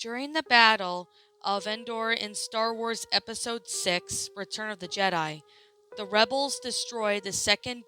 During the Battle of Endor in Star Wars Episode 6 Return of the Jedi, the rebels destroy the second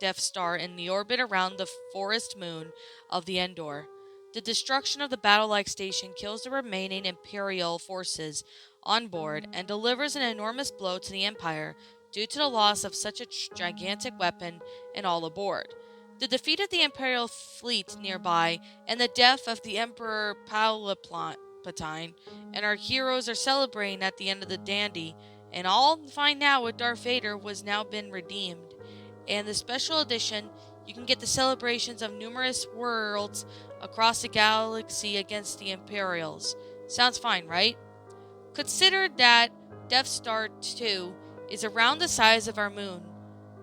Death Star in the orbit around the forest moon of the Endor. The destruction of the battle-like station kills the remaining Imperial forces on board and delivers an enormous blow to the Empire due to the loss of such a gigantic weapon and all aboard. The defeat of the Imperial fleet nearby and the death of the Emperor Palpatine and our heroes are celebrating at the end of the dandy, and all fine now with Darth Vader was now been redeemed. And the special edition, you can get the celebrations of numerous worlds across the galaxy against the Imperials. Sounds fine, right? Consider that Death Star 2 is around the size of our moon.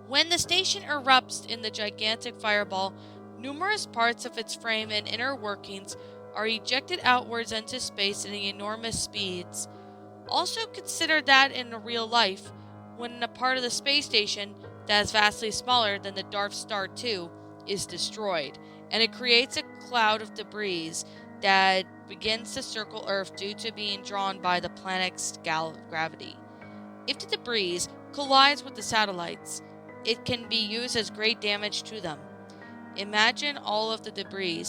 When the station erupts in the gigantic fireball, numerous parts of its frame and inner workings are ejected outwards into space at enormous speeds. Also consider that in real life, when a part of the space station that is vastly smaller than the Death Star 2 is destroyed, and it creates a cloud of debris that begins to circle Earth due to being drawn by the planet's gravity. If the debris collides with the satellites, it can be used as great damage to them. Imagine all of the debris,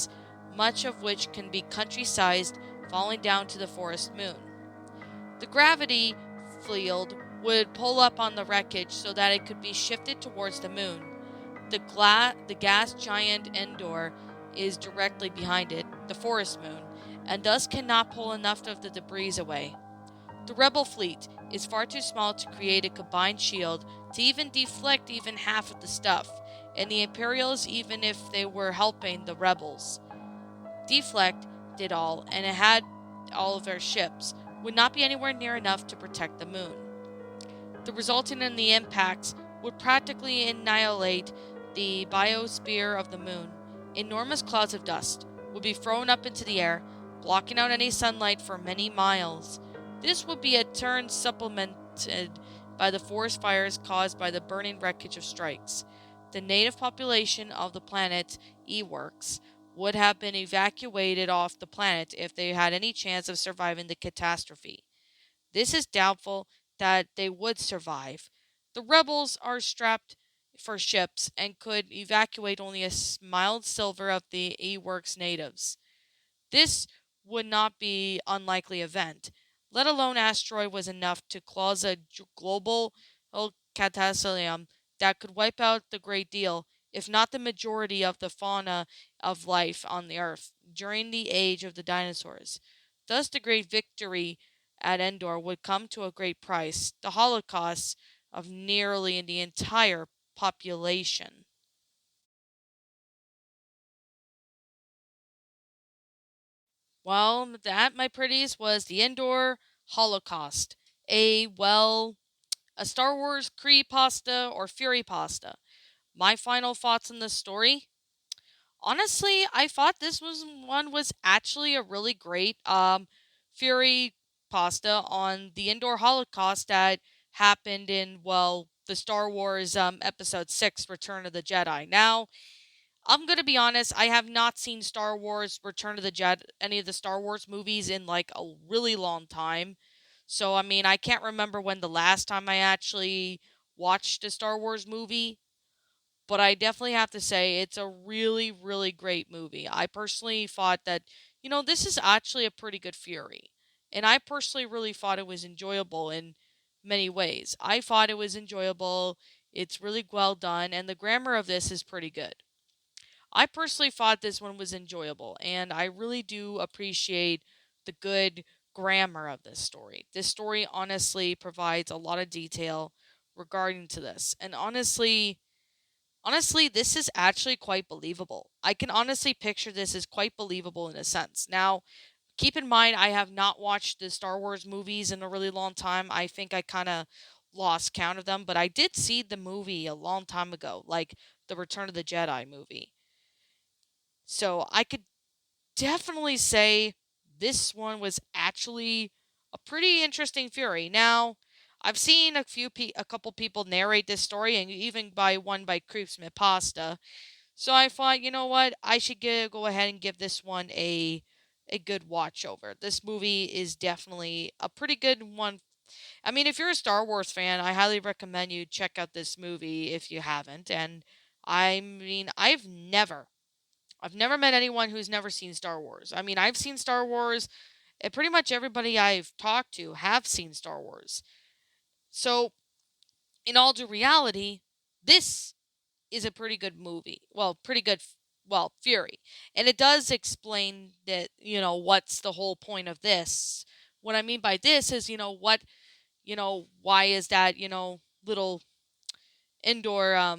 much of which can be country-sized, falling down to the forest moon. The gravity field would pull up on the wreckage so that it could be shifted towards the moon. The gas giant Endor is directly behind it, the forest moon, and thus cannot pull enough of the debris away. The rebel fleet is far too small to create a combined shield to even deflect even half of the stuff, and the Imperials, even if they were helping the rebels, deflect did all, and it had all of their ships, would not be anywhere near enough to protect the moon. The resulting in the impacts would practically annihilate the biosphere of the moon. Enormous clouds of dust would be thrown up into the air, blocking out any sunlight for many miles. This would be in turn supplemented by the forest fires caused by the burning wreckage of strikes. The native population of the planet Eworks would have been evacuated off the planet if they had any chance of surviving the catastrophe. This is doubtful that they would survive. The rebels are strapped for ships and could evacuate only a mild sliver of the Eworks natives. This would not be an unlikely event, let alone asteroid was enough to cause a global cataclysm that could wipe out the great deal, if not the majority of the fauna of life on the Earth during the age of the dinosaurs. Thus the great victory at Endor would come to a great price, the Holocaust of nearly the entire population. Well, that, my pretties, was the Endor Holocaust. A Star Wars Creepypasta or Fury Pasta. My final thoughts on the story? Honestly, I thought this was actually a really great Fury Pasta on the Endor Holocaust that happened in, well, the Star Wars Episode 6 Return of the Jedi. Now, I'm gonna be honest. I have not seen Star Wars Return of the Jedi, any of the Star Wars movies in like a really long time. So I mean, I can't remember when the last time I actually watched a Star Wars movie. But I definitely have to say it's a really, really great movie. I personally thought that, this is actually a pretty good Fury. And I personally really thought it was enjoyable in many ways. I thought it was enjoyable. It's really well done, and the grammar of this is pretty good. I personally thought this one was enjoyable, and I really do appreciate the good grammar of this story. This story honestly provides a lot of detail regarding to this. And honestly, this is actually quite believable. I can honestly picture this as quite believable in a sense. Now, keep in mind I have not watched the Star Wars movies in a really long time. I think I kind of lost count of them, but I did see the movie a long time ago, like the Return of the Jedi movie. So I could definitely say this one was actually a pretty interesting Fury. Now, I've seen a couple people narrate this story, and even by one by Creepsmith Pasta. So I thought, you know what, I should go ahead and give this one a a good watch over. This movie is definitely a pretty good one. I mean, if you're a Star Wars fan, I highly recommend you check out this movie if you haven't. And I mean, I've never met anyone who's never seen Star Wars. I mean, I've seen Star Wars, and pretty much everybody I've talked to have seen Star Wars. So, in all due reality, this is a pretty good movie. Well, pretty good, well, Fury. And it does explain that, what's the whole point of this. What I mean by this is, why is that, little Endor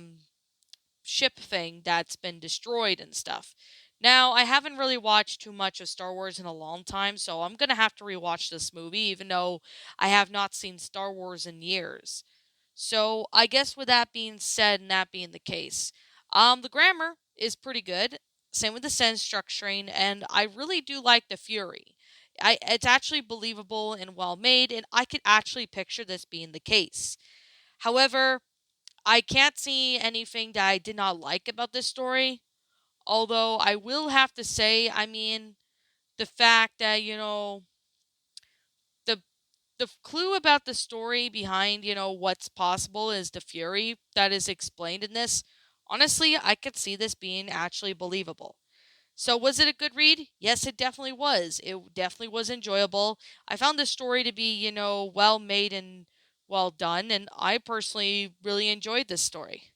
ship thing that's been destroyed and stuff. Now, I haven't really watched too much of Star Wars in a long time, so I'm going to have to rewatch this movie, even though I have not seen Star Wars in years. So, I guess with that being said and that being the case, the grammar is pretty good. Same with the sentence structuring, and I really do like the Fury. It's actually believable and well made, and I could actually picture this being the case. However, I can't see anything that I did not like about this story. Although I will have to say, I mean, the fact that, the clue about the story behind, what's possible is the fury that is explained in this. Honestly, I could see this being actually believable. So, was it a good read? Yes, it definitely was. It definitely was enjoyable. I found the story to be, well made and well done, and I personally really enjoyed this story.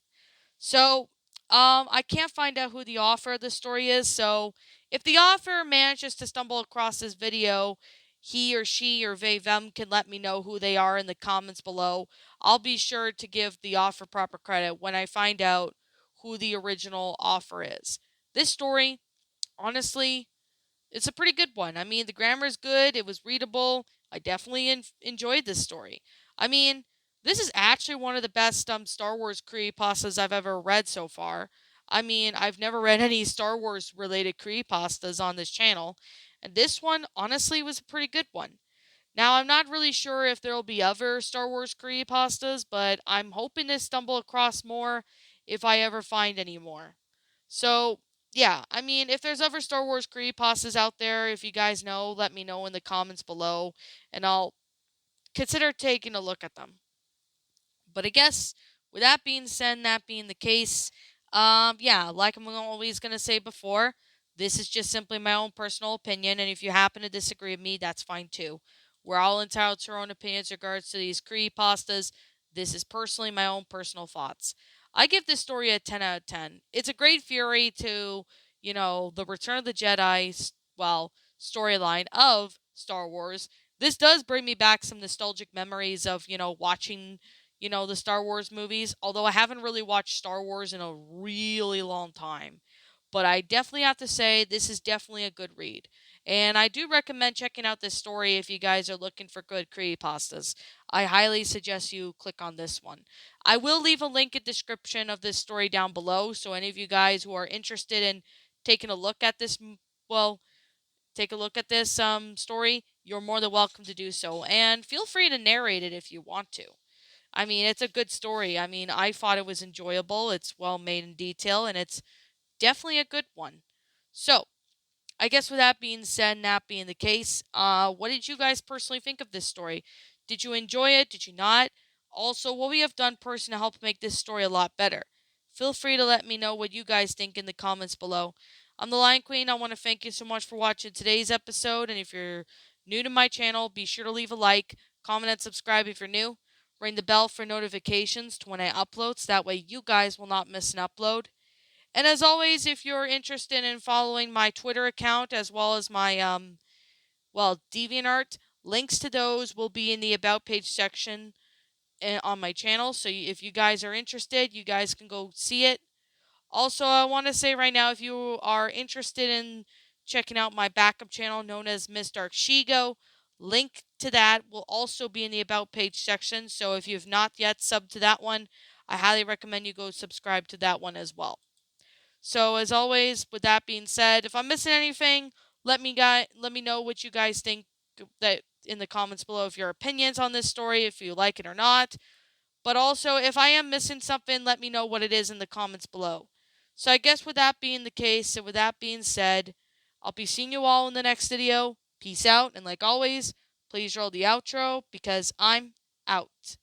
So, I can't find out who the author of the story is. So, if the author manages to stumble across this video, he or she or they them can let me know who they are in the comments below. I'll be sure to give the author proper credit when I find out who the original author is. This story, honestly, it's a pretty good one. I mean, the grammar is good. It was readable. I definitely enjoyed this story. I mean, this is actually one of the best Star Wars creepypastas I've ever read so far. I mean, I've never read any Star Wars related creepypastas on this channel, and this one honestly was a pretty good one. Now, I'm not really sure if there'll be other Star Wars creepypastas, but I'm hoping to stumble across more if I ever find any more. So, yeah, I mean, if there's other Star Wars creepypastas out there, if you guys know, let me know in the comments below, and I'll consider taking a look at them. But I guess with that being said, and that being the case, yeah, like I'm always gonna say before, this is just simply my own personal opinion, and if you happen to disagree with me, that's fine too. We're all entitled to our own opinions in regards to these creepypastas. This is personally my own personal thoughts. I give this story a 10 out of 10. It's a great fury to, the Return of the Jedi, well, storyline of Star Wars. This does bring me back some nostalgic memories of, watching the Star Wars movies, although I haven't really watched Star Wars in a really long time. But I definitely have to say this is definitely a good read. And I do recommend checking out this story if you guys are looking for good creepypastas. I highly suggest you click on this one. I will leave a link in description of this story down below, so any of you guys who are interested in taking a look at this, well, take a look at this story, you're more than welcome to do so. And feel free to narrate it if you want to. I mean, it's a good story. I mean, I thought it was enjoyable. It's well made in detail, and it's definitely a good one. So, I guess with that being said, and that being the case, what did you guys personally think of this story? Did you enjoy it? Did you not? Also, what we have done personally to help make this story a lot better? Feel free to let me know what you guys think in the comments below. I'm the Lion Queen. I want to thank you so much for watching today's episode, and if you're new to my channel, be sure to leave a like, comment, and subscribe if you're new. Ring the bell for notifications to when I upload, so that way you guys will not miss an upload. And as always, if you're interested in following my Twitter account as well as my DeviantArt, links to those will be in the About page section on my channel. So if you guys are interested, you guys can go see it. Also, I want to say right now, if you are interested in checking out my backup channel known as Miss Dark Shigo, link to that will also be in the About page section. So if you have not yet subbed to that one, I highly recommend you go subscribe to that one as well. So as always, with that being said, if I'm missing anything, let me know what you guys think that in the comments below, if your opinions on this story, if you like it or not. But also, if I am missing something, let me know what it is in the comments below. So I guess with that being the case, and with that being said, I'll be seeing you all in the next video. Peace out, and like always, please roll the outro because I'm out.